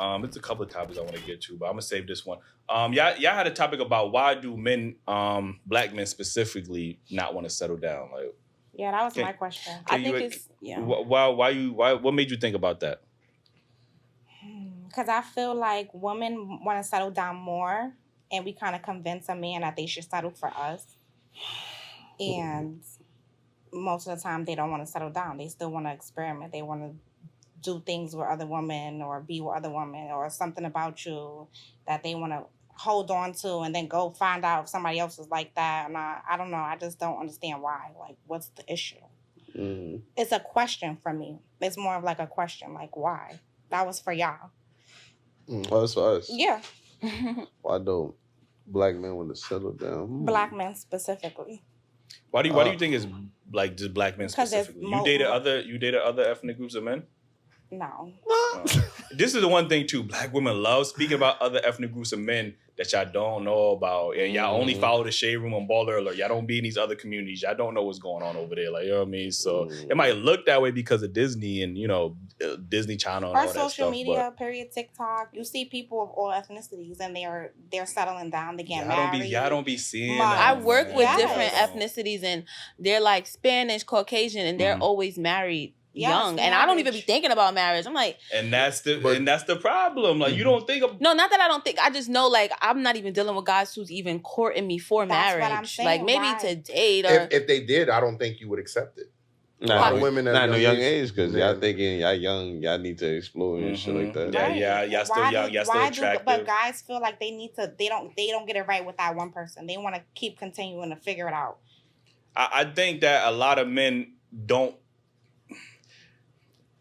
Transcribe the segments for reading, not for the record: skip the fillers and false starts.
It's a couple of topics I want to get to, but I'm gonna save this one. Y'all had a topic about why do men, black men specifically, not want to settle down? Like, Yeah, that was my question. I think it's what made you think about that? Because I feel like women want to settle down more, and we kind of convince a man that they should settle for us. And most of the time, they don't want to settle down. They still want to experiment. They want to do things with other women or be with other women, or something about you that they want to hold on to and then go find out if somebody else is like that. And I don't know. I just don't understand why. Like, what's the issue? Mm-hmm. It's a question for me. It's more of like a question, like, why? That was for y'all. Well, it's for us. Yeah. Why don't black men want to settle down? Black men specifically. Why do you think it's like just black men specifically? You dated other ethnic groups of men? No. This is the one thing too. Black women love speaking about other ethnic groups of men that y'all don't know about. And y'all only follow the Shade Room on Baller Alert. Y'all don't be in these other communities. Y'all don't know what's going on over there. Like, you know what I mean? So it might look that way because of Disney and, Disney Channel and all that stuff. Or social media, period, TikTok. You see people of all ethnicities and they're settling down. They get married. Y'all don't be seeing I work with different ethnicies and they're like Spanish, Caucasian, and they're always married. Young, and I don't even be thinking about marriage. I'm like, and that's the problem. Like, you don't think of no, not that I don't think. I just know, like, I'm not even dealing with guys who's even courting me for marriage. What I'm saying, like, maybe to date or if they did, I don't think you would accept it. Not women at a young age because y'all thinking y'all young, y'all need to explore and shit like that. Yeah, y'all still young, y'all still attractive. But guys feel like they need to. They don't get it right with that one person. They want to keep continuing to figure it out. I think that a lot of men don't.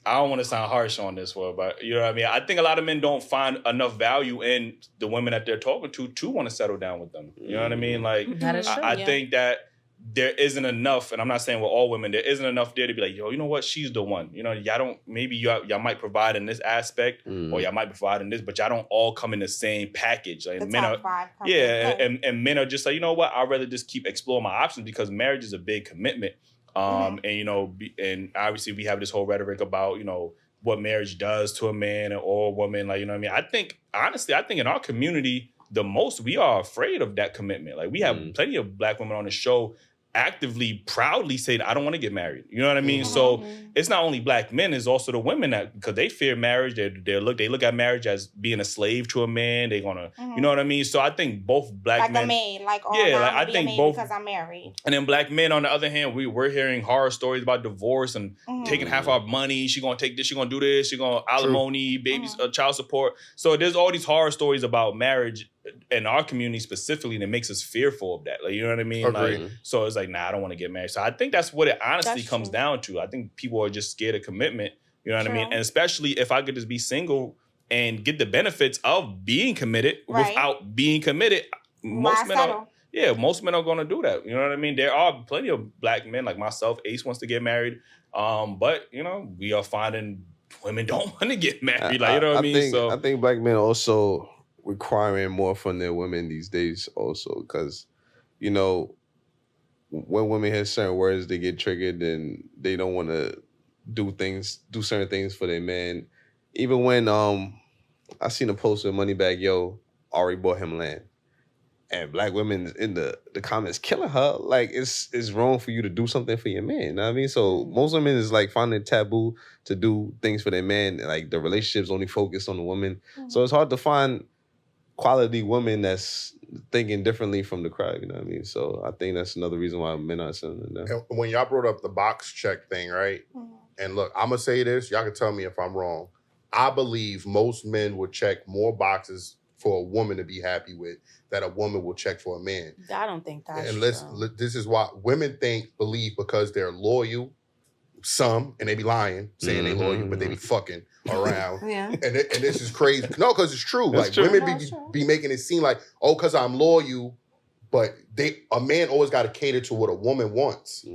I don't want to sound harsh on this one, but you know what I mean? I think a lot of men don't find enough value in the women that they're talking to want to settle down with them. You know what I mean? Like, that is true, I think that there isn't enough, and I'm not saying with all women, there isn't enough there to be like, yo, you know what? She's the one. Y'all might provide in this aspect, or y'all might provide in this, but y'all don't all come in the same package. Like, men are, and men are just like, you know what? I'd rather just keep exploring my options because marriage is a big commitment. And and obviously we have this whole rhetoric about what marriage does to a man or a woman, like, you know what I mean? I think in our community the most we are afraid of that commitment. Like, we have plenty of black women on the show actively, proudly say, I don't want to get married. You know what I mean? So it's not only black men, it's also the women that, because they fear marriage, they look at marriage as being a slave to a man. They're gonna, you know what I mean? So I think both black men, I think both, because I'm married. And then black men, on the other hand, we're hearing horror stories about divorce and taking half our money. She gonna take this, she gonna do this, she gonna alimony, babies, child support. So there's all these horror stories about marriage in our community specifically, and it makes us fearful of that. Like, you know what I mean? Like, so it's like, I don't want to get married. So I think that's what it honestly comes down to. I think people are just scared of commitment. You know what I mean? And especially if I could just be single and get the benefits of being committed without being committed, most men are going to do that. You know what I mean? There are plenty of black men like myself. Ace wants to get married. But, we are finding women don't want to get married. Like, you know what I mean? I think black men also requiring more from their women these days also, because when women hear certain words, they get triggered and they don't want to do certain things for their man. Even when I seen a post with Moneybag Yo already bought him land, and black women in the comments killing her, like, it's wrong for you to do something for your man. You know what I mean? So most women is like finding it taboo to do things for their man. Like, the relationship's only focused on the woman. So it's hard to find quality women that's thinking differently from the crowd, you know what I mean? So I think that's another reason why men are selling it. And when y'all brought up the box check thing, right? And look, I'm going to say this. Y'all can tell me if I'm wrong. I believe most men would check more boxes for a woman to be happy with that a woman will check for a man. I don't think that's true. And this is why women believe because they're loyal, and they be lying, saying they loyal, but they be fucking around. And this is crazy. No, because it's true. That's like, true. Women be making it seem like, because I'm loyal, but a man always got to cater to what a woman wants.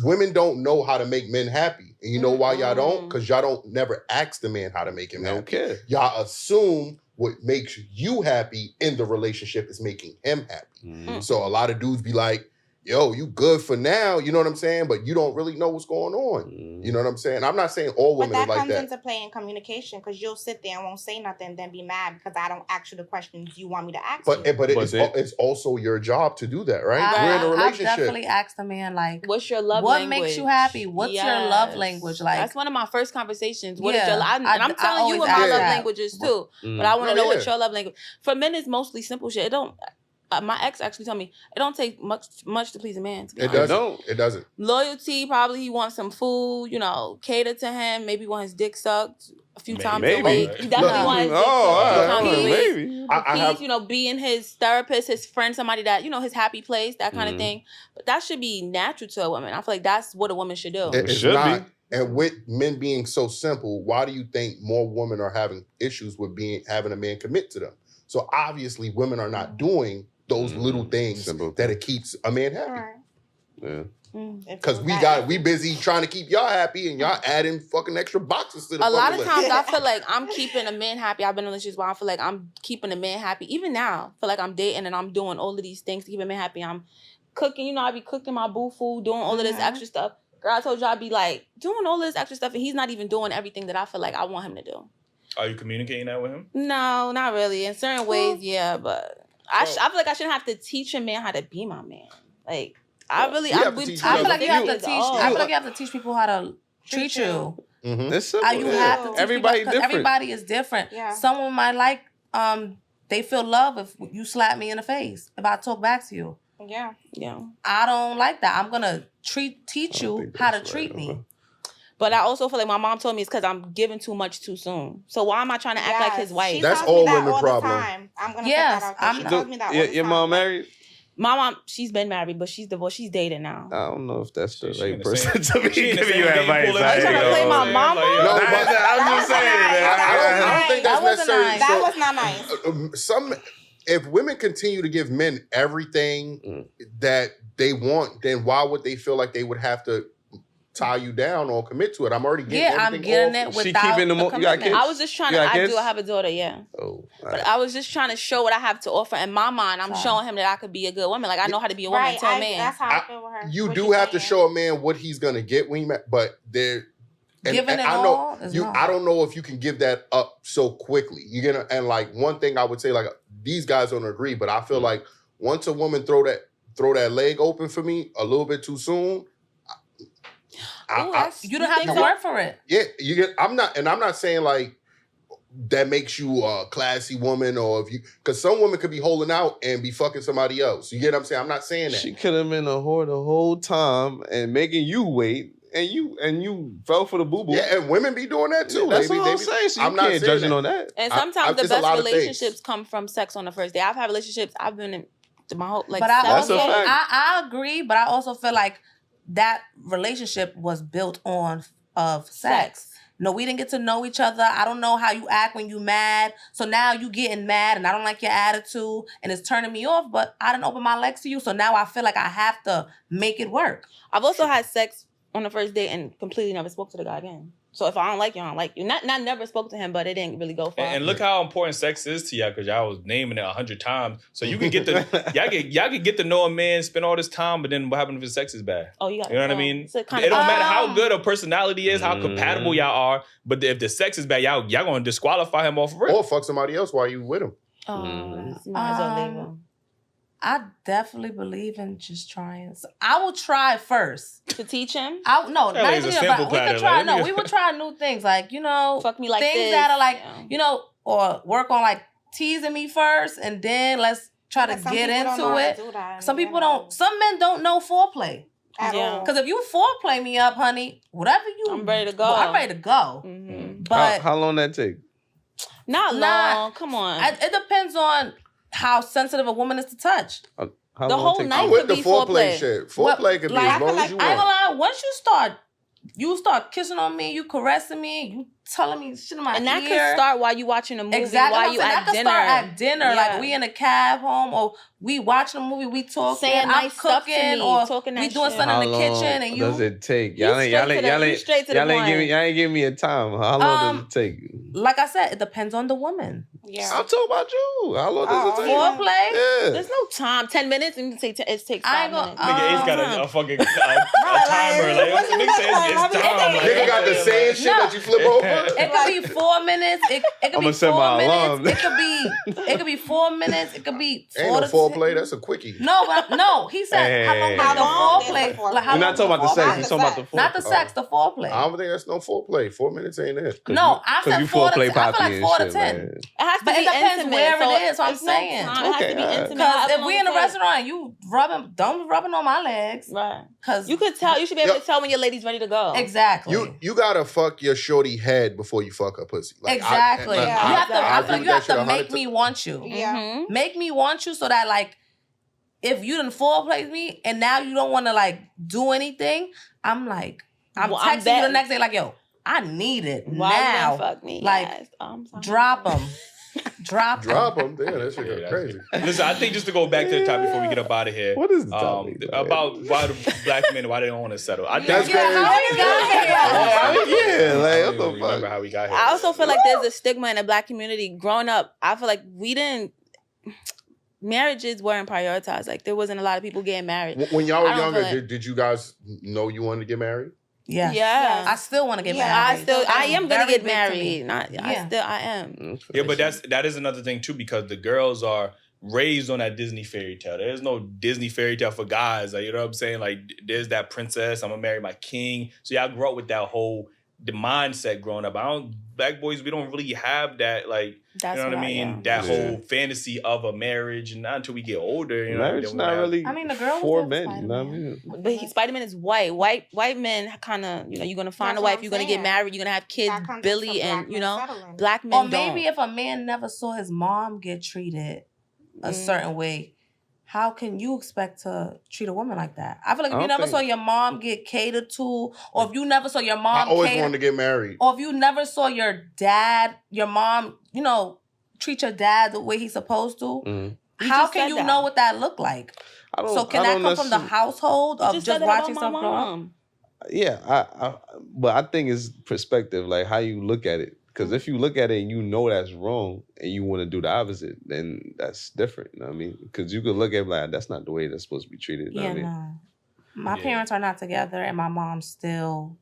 Women don't know how to make men happy. And you know why y'all don't? Because y'all don't never ask the man how to make him happy. Okay. Y'all assume what makes you happy in the relationship is making him happy. So a lot of dudes be like, yo, you good for now, you know what I'm saying? But you don't really know what's going on. You know what I'm saying? I'm not saying all women are like that. But that comes into play in communication because you'll sit there and won't say nothing and then be mad because I don't ask you the questions you want me to ask you. But it's also your job to do that, right? We're in a relationship. I definitely asked the man, like, what's your love what language? What makes you happy? What's your love language? Like, that's one of my first conversations. What is your love? And I'm telling you what my love languages too. But I want to know what your love language. For men, it's mostly simple shit. It don't. My ex actually told me it don't take much to please a man. To be honest. It doesn't. Loyalty, probably he wants some food, cater to him. Maybe want his dick sucked a few times a week. He definitely want his dick sucked a few times a week. Peace, being his therapist, his friend, somebody that, his happy place, that kind of thing. But that should be natural to a woman. I feel like that's what a woman should do. It should not be. And with men being so simple, why do you think more women are having issues with having a man commit to them? So obviously women are not doing those little things that it keeps a man happy. Yeah. Because we busy trying to keep y'all happy and y'all adding fucking extra boxes to the A lot of times I feel like I'm keeping a man happy. I've been in relationships where I feel like I'm keeping a man happy. Even now, I feel like I'm dating and I'm doing all of these things to keep a man happy. I'm cooking, I be cooking my boo food, doing all of this extra stuff. Girl, I told you I'd be like doing all this extra stuff and he's not even doing everything that I feel like I want him to do. Are you communicating that with him? No, not really. In certain ways, yeah, but I feel like I shouldn't have to teach a man how to be my man. Like, I feel like you have to teach people how to treat you. It's simple. You have to teach everybody people, different. Everybody is different. Yeah. Someone might like, they feel love if you slap me in the face, if I talk back to you. Yeah. I don't like that. I'm gonna teach you how to treat me. But I also feel like my mom told me it's because I'm giving too much too soon. So why am I trying to act like his wife? That's all women problem. I'm gonna put that out there. She tells me that all the time. Your mom married? My mom, she's been married, but she's divorced. She's dating now. I don't know if that's the right person to be giving you advice. Are you trying to play my mama? No, but I'm just saying. I don't think that's necessary. That was not nice. If women continue to give men everything that they want, then why would they feel like they would have to tie you down or commit to it? I'm already getting I'm getting it without keeping the commitment. I was just trying to. I have a daughter, yeah. Oh, but I was just trying to show what I have to offer. In my mind, I'm showing him that I could be a good woman. Like I know how to be a woman to a man. That's how I feel with her. You do have to show a man what he's gonna get when you met, but there. Giving it I all know you. I don't know if you can give that up so quickly. You're gonna and like one thing I would say, like these guys don't agree, but I feel like once a woman throw that leg open for me a little bit too soon. You don't have to work for it. Yeah, I'm not saying like that makes you a classy woman or if you because some women could be holding out and be fucking somebody else. You get what I'm saying? I'm not saying that. She could have been a whore the whole time and making you wait. And you fell for the boo-boo. Yeah, and women be doing that too. That's what I'm saying. So you can't judge on that. And sometimes the best relationships come from sex on the first day. I've had relationships. I've been in my whole But I agree. But I also feel like that relationship was built of sex. No, we didn't get to know each other. I don't know how you act when you mad. So now you getting mad and I don't like your attitude and it's turning me off. But I didn't open my legs to you. So now I feel like I have to make it work. I've also had sex on the first date and completely never spoke to the guy again. So if I don't like you, I don't like you. Not never spoke to him, but it didn't really go far. And look how important sex is to y'all, because y'all was naming it 100 times. So you can get y'all can get to know a man, spend all this time, but then what happens if his sex is bad? Oh, you know what I mean? It don't matter how good a personality is, how compatible y'all are, but if the sex is bad, y'all gonna disqualify him off of it. Or fuck somebody else while you with him. You might as well leave him. I definitely believe in just trying. So I will try first to teach him. We would try new things, like fuck me like things this. that are like or work on like teasing me first, and then let's try to get into it. Some people don't. Some men don't know foreplay. Because if you foreplay me up, honey, whatever I'm ready to go. I'm ready to go. Mm-hmm. But how long that take? Not long. Come on. It depends on how sensitive a woman is to touch. The whole night with could the be foreplay shit. Foreplay could be as long as you want. Once you start kissing on me, you caressing me, you telling me shit in my ear. And that could start while you watching a movie, exactly. while you at dinner. That could start at dinner. Yeah. Like, we in a cab home, or we watching a movie, we talking, saying nice stuff to me, or talking we that doing shit. something in the kitchen, and you... does it take? Y'all ain't giving me a time. How long does it take? Like I said, it depends on the woman. Yeah. I'm talking about you. How long does it take? Foreplay? Yeah. There's no time. 10 minutes, and it takes 5 minutes. Nigga, Ace got a fucking timer. Like, nigga says it's time. Nigga got the same shit that you flip over. It could be 4 minutes. It could be 4 minutes. It could be 4 minutes. It could be 4 Ain't no foreplay. That's a quickie. No. He said how long the foreplay. Like, you're not talking about the sex. You're talking about the foreplay. Not the sex. The foreplay. I don't think that's no foreplay. 4 minutes ain't it. No, I said 4 to 10. I feel like 4 to 10. It has to but be it depends intimate, where so it is. So I'm saying. It has to be intimate. Because if we in a restaurant and you don't be rubbing on my legs. Right. Because you could tell. You should be able to tell when your lady's ready to go. Exactly. You gotta fuck your shorty head before you fuck her pussy. Like, exactly. I feel like you have to make me want you. Yeah. Mm-hmm. Make me want you so that, like, if you done foreplay me and now you don't want to, like, do anything, I'm texting you the next day like, yo, I need it now. Fuck me? Like, yes. drop them. Drop them. Damn, that shit go crazy. Listen, I think just to go back to the topic before we get up out of here. What is the topic? About why the black men, why they don't want to settle. I think that's crazy. How we got here? Yeah, like, what the fuck? Remember how we got here. I also feel like there's a stigma in the black community. Growing up, I feel like marriages weren't prioritized. Like, there wasn't a lot of people getting married. When y'all were younger, did you guys know you wanted to get married? Yeah. I still want to get married. I am gonna get married. I am. Yeah, but that is another thing too, because the girls are raised on that Disney fairy tale. There's no Disney fairy tale for guys. Like, you know what I'm saying? Like, there's that princess, I'm gonna marry my king. So y'all grew up with that whole mindset growing up. Black boys, we don't really have that, like, that's, you know what I mean? That whole fantasy of a marriage, and not until we get older. You know, marriage is not really. I mean, the girl for men. You know what I mean? But Spider-Man is white. White men kind of, you're gonna find a wife. You're gonna get married. You're gonna have kids. Billy and black men. Or maybe if a man never saw his mom get treated a certain way, how can you expect to treat a woman like that? I feel like if you never saw your mom get catered to, or if you never saw your mom, I always wanted to get married. Or if you never saw your mom, treat your dad the way he's supposed to, how can you know what that looked like? So can that come from the household of just watching stuff grow up? Yeah, but I think it's perspective, like how you look at it. Because if you look at it and you know that's wrong and you want to do the opposite, then that's different. You know what I mean? Because you could look at it like, that's not the way that's supposed to be treated. You know what I mean? No. My parents are not together, and my mom still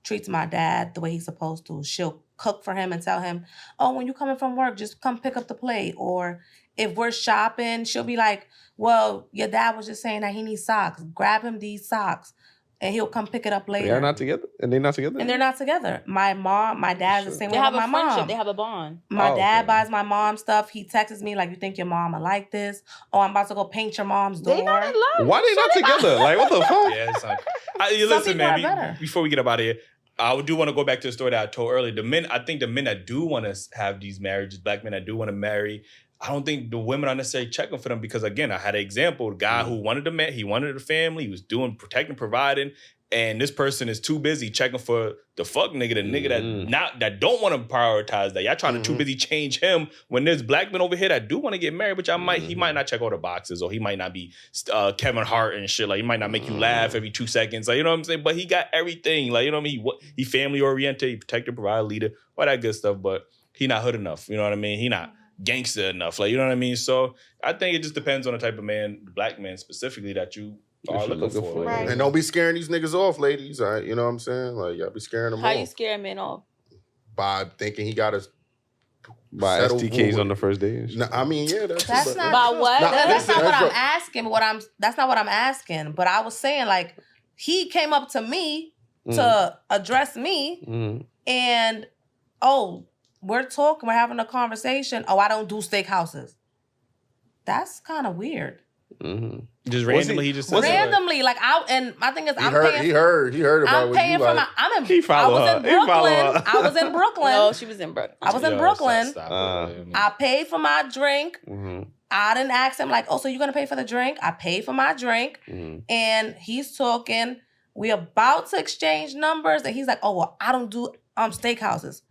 treats my dad the way he's supposed to. She'll cook for him and tell him, oh, when you coming from work, just come pick up the plate. Or if we're shopping, she'll be like, well, your dad was just saying that he needs socks. Grab him these socks. And he'll come pick it up later. They're not together? And they're not together? And they're not together. My dad's the same way with my mom. They have a bond. My dad buys my mom stuff. He texts me like, you think your mom will like this? Oh, I'm about to go paint your mom's door. They not in love. Why they not together? Like, what the fuck? Yeah, it's like, listen, man, before we get up out of here, I do want to go back to the story that I told earlier. I think the men that do want to have these marriages, black men that do want to marry, I don't think the women are necessarily checking for them because, again, I had an example. The guy who wanted the man, he wanted a family, he was doing, protecting, providing, and this person is too busy checking for the fuck nigga, the nigga that don't want to prioritize that. Y'all trying to too busy change him when there's black men over here that do want to get married, but he might not check all the boxes, or he might not be Kevin Hart and shit. Like, he might not make you laugh every 2 seconds. Like, you know what I'm saying? But he got everything. Like, you know what I mean? He family oriented, he protected, provider, leader, all that good stuff. But he not hood enough. You know what I mean? He not gangster enough. Like, you know what I mean? So I think it just depends on the type of man, black man specifically, that you are looking for. Right. And don't be scaring these niggas off, ladies. All right? You know what I'm saying? Like, y'all be scaring them off. How you scare men off? By thinking he got to buy STKs on the first day. No, I mean, yeah, that's not by what? That's not what I'm asking. That's not what I'm asking. But I was saying, like, he came up to me to address me, and we're talking, we're having a conversation. Oh, I don't do steakhouses. That's kind of weird. Just randomly, he just said randomly, like, my thing is, he heard about I'm paying for my. I was in Brooklyn. No, she was in Brooklyn. I was in Brooklyn. I paid for my drink. I didn't ask him, like, oh, so you're gonna pay for the drink? I paid for my drink, and he's talking. We about to exchange numbers, and he's like, oh, well, I don't do steakhouses.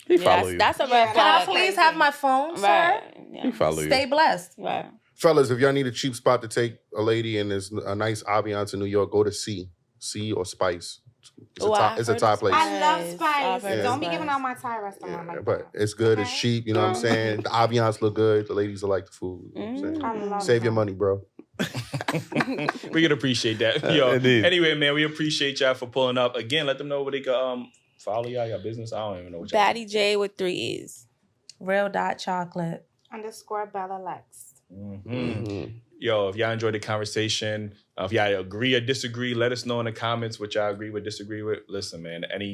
He follow you. That's a red flag. Can I please have my phone, sir? Right. Yeah. He follow you. Stay blessed. Right. Fellas, if y'all need a cheap spot to take a lady and there's a nice ambiance in New York, go to C or Spice. It's a top place. I love Spice. Yeah. Don't be giving out my Thai restaurant like but that. it's good. Okay. It's cheap. You know what I'm saying? The ambiance look good. The ladies will like the food. You know what I'm saying? I love Save your that. money, bro. We can appreciate that. Yo, Indeed. anyway, man, we appreciate y'all for pulling up. Again, let them know where they can follow y'all, your business. I don't even know what y'all Batty J with 3 E's. Real.chocolate. _Bella Lex. Yo, if y'all enjoyed the conversation, if y'all agree or disagree, let us know in the comments what y'all agree with, disagree with. Listen, man, any